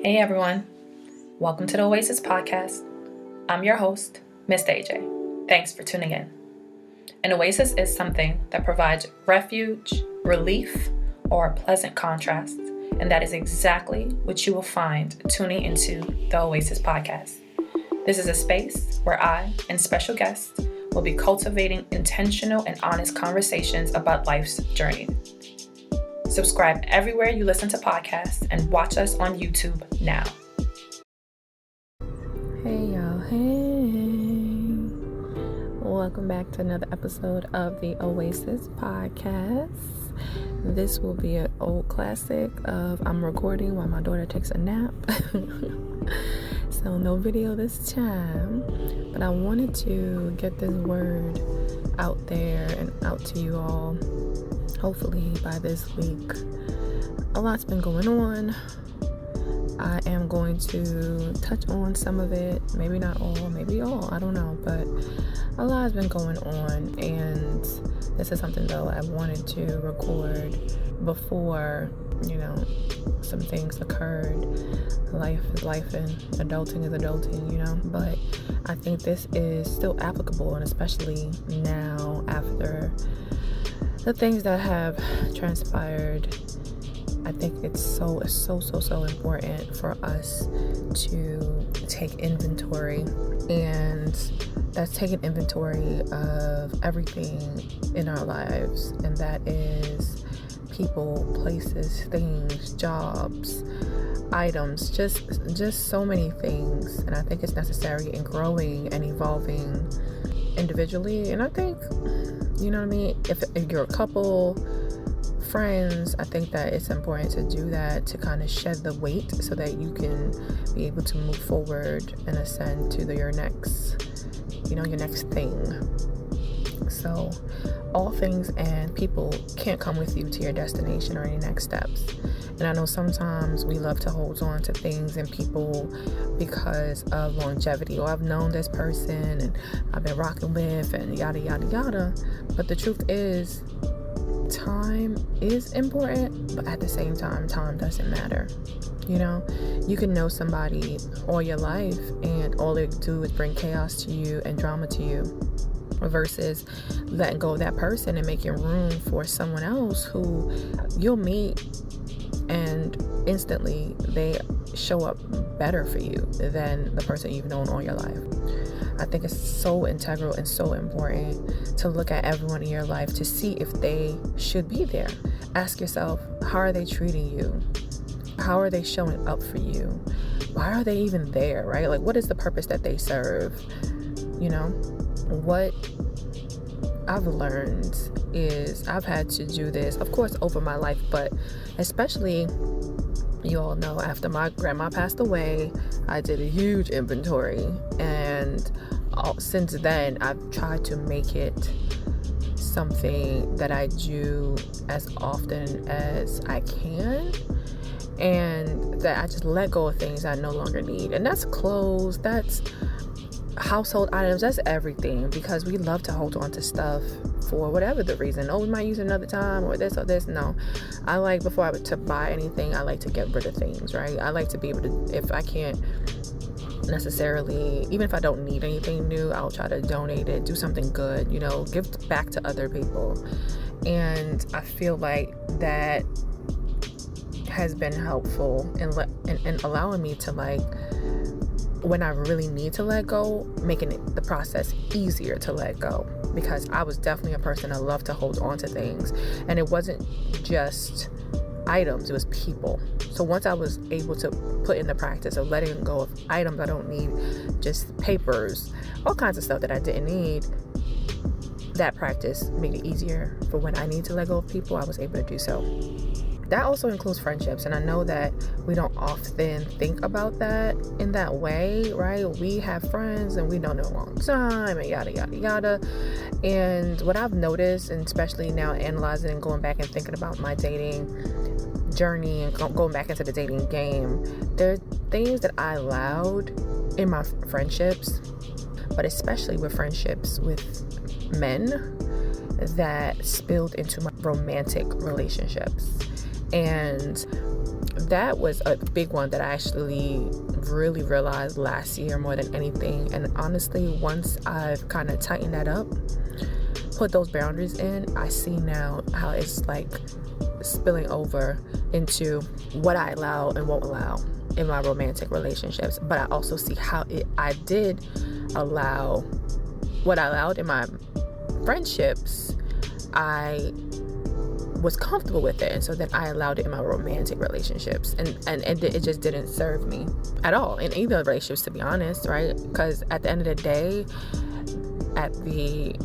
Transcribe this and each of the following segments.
Hey everyone, welcome to the Oasis podcast. I'm your host, Miss AJ. Thanks for tuning in. An oasis is something that provides refuge, relief, or a pleasant contrast, and that is exactly what you will find tuning into the Oasis podcast. This is a space where I and special guests will be cultivating intentional and honest conversations about life's journey. Subscribe everywhere you listen to podcasts and watch us on YouTube now. Hey y'all, hey. Welcome back to another episode of the Oasis podcast. This will be an old classic of I'm recording while my daughter takes a nap. So no video this time, but I wanted to get this word out there and out to you all. Hopefully by this week. A lot's been going on. I am going to touch on some of it, maybe not all, maybe all, I don't know, but a lot has been going on, and this is something though I wanted to record before, some things occurred. Life is life and adulting is adulting, but I think this is still applicable, and especially now after the things that have transpired. I think it's so important for us to take inventory, and that's taking inventory of everything in our lives, and that is people, places, things, jobs, items, just so many things. And I think it's necessary in growing and evolving individually. And I think, if you're a couple, friends, I think that it's important to do that, to kind of shed the weight so that you can be able to move forward and ascend to your next thing. So all things and people can't come with you to your destination or any next steps. And I know sometimes we love to hold on to things and people because of longevity. Or I've known this person and I've been rocking with and yada, yada, yada. But the truth is, time is important, but at the same time doesn't matter. You can know somebody all your life and all they do is bring chaos to you and drama to you, versus letting go of that person and making room for someone else who you'll meet and instantly they show up better for you than the person you've known all your life. I think it's so integral and so important to look at everyone in your life to see if they should be there. Ask yourself, how are they treating you? How are they showing up for you? Why are they even there, right? Like, what is the purpose that they serve? What I've learned is I've had to do this, of course, over my life, but especially, you all know, after my grandma passed away, I did a huge inventory, and since then I've tried to make it something that I do as often as I can, and that I just let go of things I no longer need. And that's clothes, that's household items, that's everything, because we love to hold on to stuff for whatever the reason. We might use it another time, or this or this. No, I like, before I to buy anything, I like to get rid of things, right? I like to be able to, if I can't necessarily, even if I don't need anything new, I'll try to donate it, do something good, give back to other people. And I feel like that has been helpful in allowing me to, like, when I really need to let go, making it the process easier to let go, because I was definitely a person that loved to hold on to things, and it wasn't just items, it was people. So once I was able to put in the practice of letting go of items I don't need, just papers, all kinds of stuff that I didn't need, that practice made it easier for when I need to let go of people, I was able to do so. That also includes friendships, and I know that we don't often think about that in that way, right? We have friends and we know them a long time and yada, yada, yada. And what I've noticed, and especially now analyzing and going back and thinking about my dating journey and going back into the dating game, there are things that I allowed in my friendships, but especially with friendships with men, that spilled into my romantic relationships. And that was a big one that I actually really realized last year more than anything. And honestly, once I've kind of tightened that up, put those boundaries in, I see now how it's like spilling over into what I allow and won't allow in my romantic relationships. But I also see how I did allow what I allowed in my friendships. I was comfortable with it, and so then I allowed it in my romantic relationships, and it just didn't serve me at all in either relationships, to be honest, right? Because at the end of the day, at the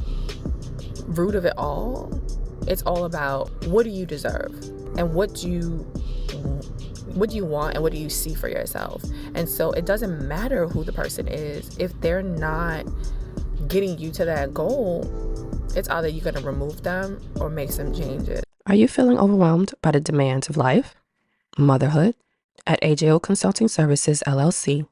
root of it all, it's all about, what do you deserve, and what do you want, and what do you see for yourself? And so it doesn't matter who the person is. If they're not getting you to that goal, it's either you're going to remove them or make some changes. Are you feeling overwhelmed by the demands of life, motherhood? At AJO Consulting Services, LLC,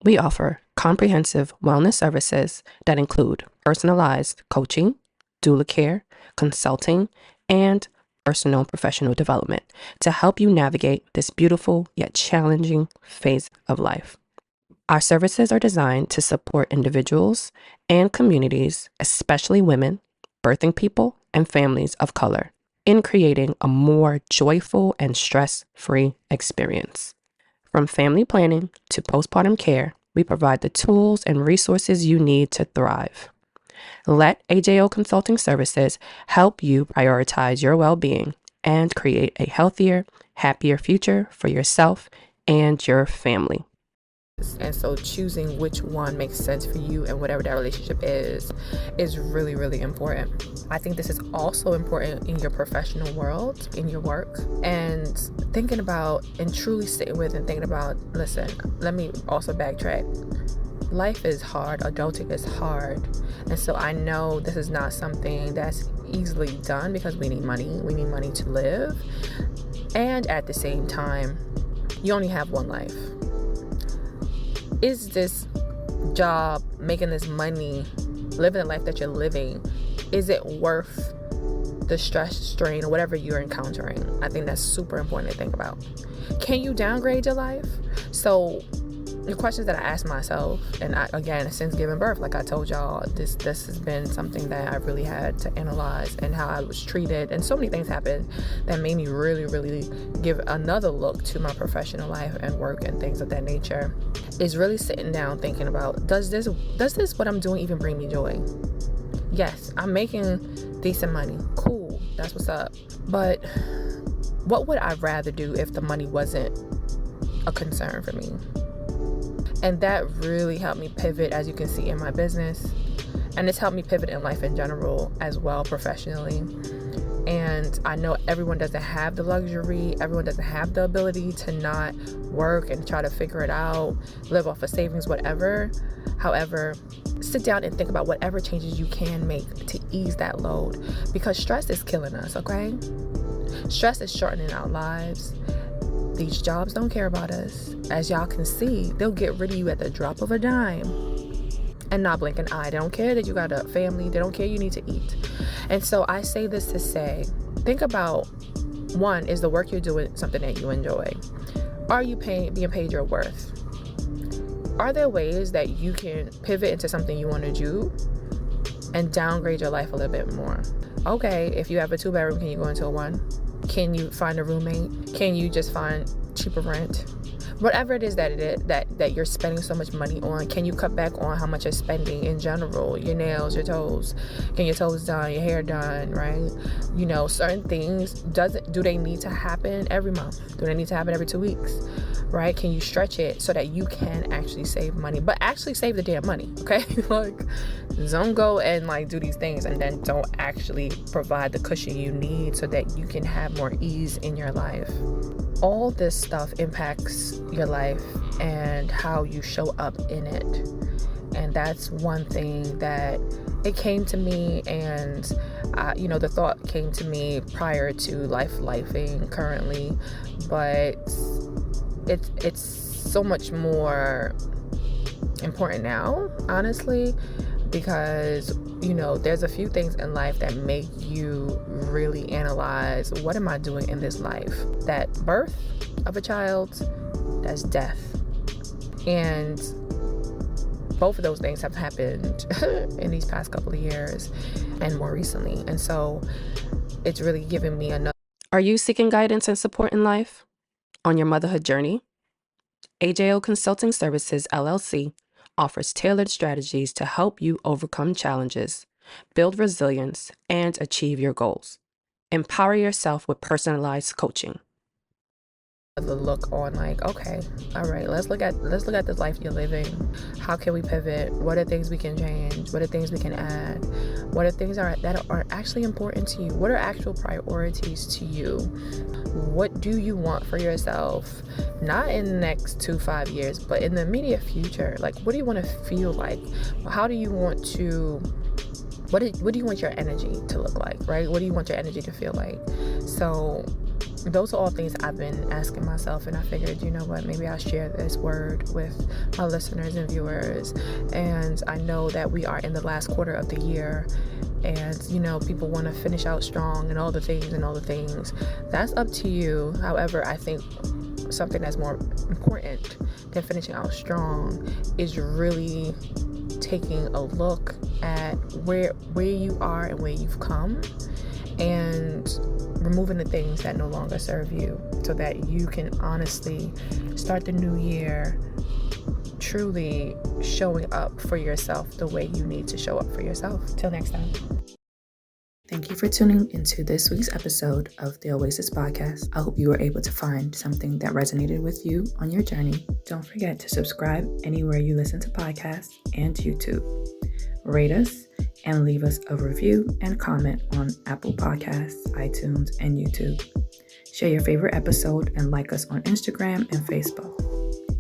we offer comprehensive wellness services that include personalized coaching, doula care, consulting, and personal and professional development to help you navigate this beautiful yet challenging phase of life. Our services are designed to support individuals and communities, especially women, birthing people, and families of color, in creating a more joyful and stress-free experience. From family planning to postpartum care, we provide the tools and resources you need to thrive. Let AJO Consulting Services help you prioritize your well-being and create a healthier, happier future for yourself and your family. And so choosing which one makes sense for you and whatever that relationship is really, really important. I think this is also important in your professional world, in your work, and thinking about and truly sitting with and thinking about, listen, let me also backtrack. Life is hard. Adulting is hard. And so I know this is not something that's easily done because we need money. We need money to live. And at the same time, you only have one life. Is this job, making this money, living the life that you're living, is it worth the stress, strain, or whatever you're encountering? I think that's super important to think about. Can you downgrade your life? So the questions that I ask myself, and again, since giving birth, like I told y'all, this has been something that I really had to analyze, and how I was treated, and so many things happened that made me really, really give another look to my professional life and work and things of that nature. Is really sitting down thinking about, does this what I'm doing even bring me joy? Yes, I'm making decent money. Cool, that's what's up. But what would I rather do if the money wasn't a concern for me? And that really helped me pivot, as you can see, in my business. And it's helped me pivot in life in general as well, professionally. And I know everyone doesn't have the luxury, everyone doesn't have the ability to not work and try to figure it out, live off of savings, whatever. However, sit down and think about whatever changes you can make to ease that load, because stress is killing us, okay? Stress is shortening our lives. These jobs don't care about us. As y'all can see, they'll get rid of you at the drop of a dime and not blink an eye. They don't care that you got a family. They don't care you need to eat. And so I say this to say, think about, one, is the work you're doing something that you enjoy? Are you being paid your worth? Are there ways that you can pivot into something you want to do and downgrade your life a little bit more? Okay, if you have a 2-bedroom, can you go into a 1? Can you find a roommate? Can you just find cheaper rent? Whatever it is that you're spending so much money on, can you cut back on how much you're spending in general? Your nails, your toes. Get your toes done, your hair done, right? You know, certain things, do they need to happen every month? Do they need to happen every 2 weeks? Right? Can you stretch it so that you can actually save money? But actually save the damn money, okay? Like, don't go and like do these things and then don't actually provide the cushion you need so that you can have more ease in your life. All this stuff impacts your life and how you show up in it. And that's one thing that it came to me, and the thought came to me prior to lifing currently, but it's so much more important now, honestly, because there's a few things in life that make you really analyze, what am I doing in this life? That birth, of a child, that's death. And both of those things have happened in these past couple of years and more recently. And so it's really given me another. Are you seeking guidance and support in life on your motherhood journey? AJO Consulting Services, LLC offers tailored strategies to help you overcome challenges, build resilience, and achieve your goals. Empower yourself with personalized coaching. The look on, like, okay, all right, let's look at this life you're living. How can we pivot? What are things we can change? What are things we can add? What are things that are actually important to you? What are actual priorities to you? What do you want for yourself? Not in the next 2-5 years, but in the immediate future. Like, what do you want to feel like? How do you want to what do you want your energy to look like, right? What do you want your energy to feel like? So those are all things I've been asking myself, and I figured, you know what, maybe I'll share this word with my listeners and viewers. And I know that we are in the last quarter of the year, and you know, people want to finish out strong and all the things. That's up to you. However, I think something that's more important than finishing out strong is really taking a look at where you are and where you've come, and removing the things that no longer serve you, so that you can honestly start the new year truly showing up for yourself the way you need to show up for yourself. Till next time. Thank you for tuning into this week's episode of the Oasis podcast. I hope you were able to find something that resonated with you on your journey. Don't forget to subscribe anywhere you listen to podcasts and YouTube. Rate us and leave us a review and comment on Apple Podcasts, iTunes, and YouTube. Share your favorite episode and like us on Instagram and Facebook.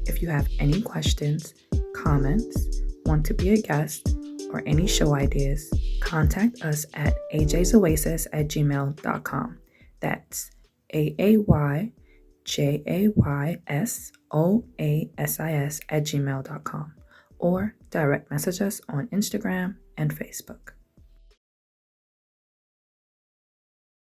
If you have any questions, comments, want to be a guest, or any show ideas, contact us at ajaysoasis@gmail.com. That's AAYJAYSOASIS@gmail.com, or direct message us on Instagram and Facebook.